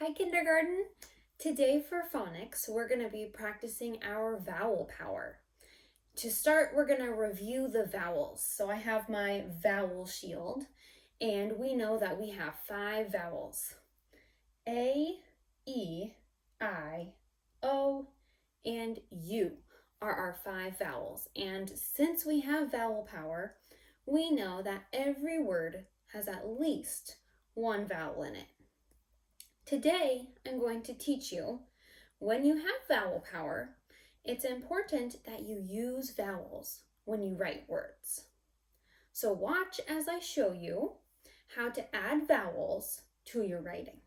Hi kindergarten! Today for phonics, we're going to be practicing our vowel power. To start, we're going to review the vowels. So I have my vowel shield, and we know that we have 5 vowels. A, E, I, O, and U are our 5 vowels. And since we have vowel power, we know that every word has at least one vowel in it. Today, I'm going to teach you, when you have vowel power, it's important that you use vowels when you write words. So watch as I show you how to add vowels to your writing.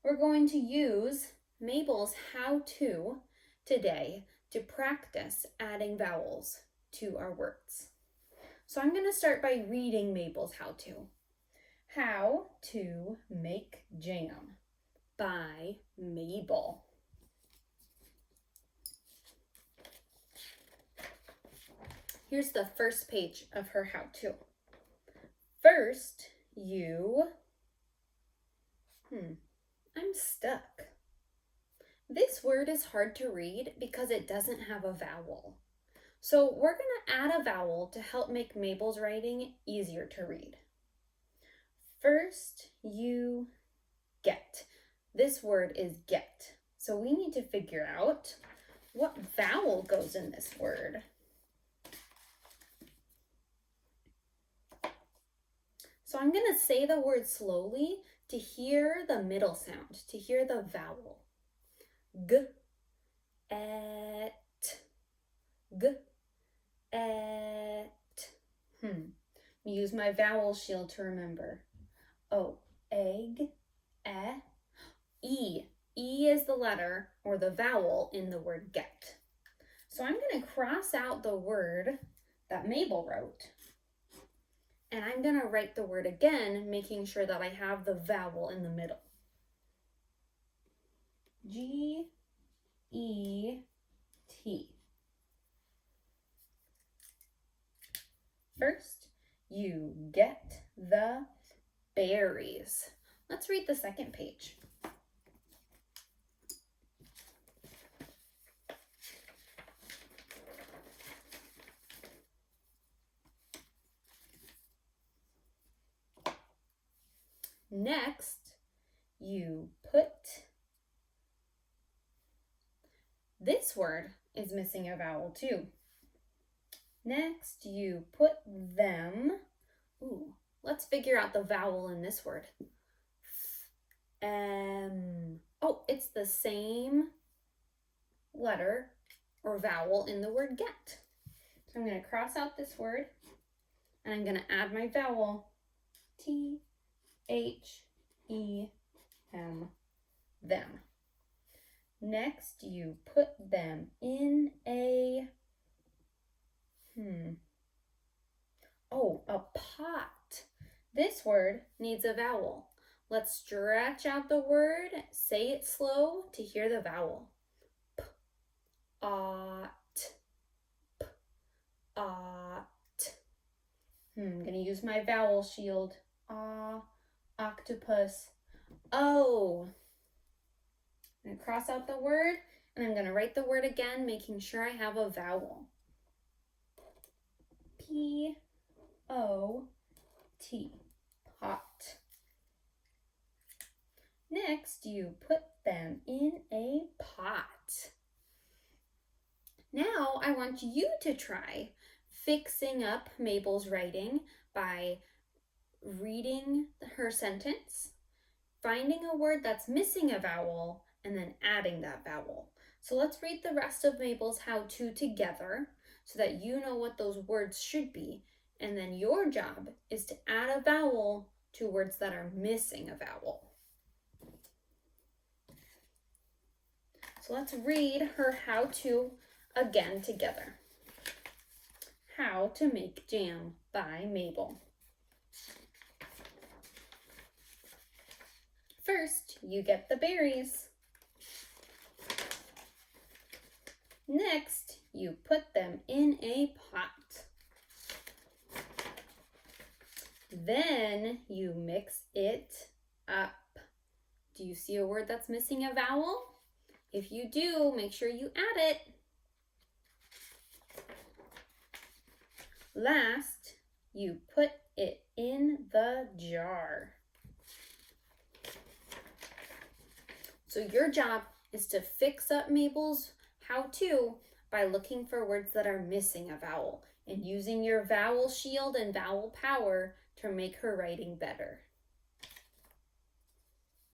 We're going to use Mabel's how-to today to practice adding vowels to our words. So I'm going to start by reading Mabel's how-to. How to make jam by Mabel. Here's the first page of her how-to. First, I'm stuck. This word is hard to read because it doesn't have a vowel. So we're going to add a vowel to help make Mabel's writing easier to read. First, you get. This word is get. So we need to figure out what vowel goes in this word. So I'm going to say the word slowly to hear the middle sound, to hear the vowel. G, et, g, et. Use my vowel shield to remember. O, egg, e. E is the letter or the vowel in the word get. So I'm going to cross out the word that Mabel wrote. And I'm going to write the word again, making sure that I have the vowel in the middle. G-E-T. First, you get the berries. Let's read the second page. Next, you put. This word is missing a vowel too. Next, you put them. Let's figure out the vowel in this word. It's the same letter or vowel in the word get. So I'm going to cross out this word and I'm going to add my vowel. T-H-E-M, them. Next, you put them in a pot. This word needs a vowel. Let's stretch out the word, say it slow to hear the vowel. P-ot. P-ot. I'm going to use my vowel shield. Octopus. O. I'm going to cross out the word, and I'm going to write the word again, making sure I have a vowel. P-O-T. Pot. Next, you put them in a pot. Now, I want you to try fixing up Mabel's writing by reading her sentence, finding a word that's missing a vowel, and then adding that vowel. So let's read the rest of Mabel's how-to together so that you know what those words should be. And then your job is to add a vowel to words that are missing a vowel. So let's read her how-to again together. How to make jam by Mabel. First, you get the berries. Next, you put them in a pot. Then you mix it up Do you see a word that's missing a vowel? If you do, make sure you add it. Last, you put it in the jar. So your job is to fix up Mabel's how-to by looking for words that are missing a vowel and using your vowel shield and vowel power to make her writing better.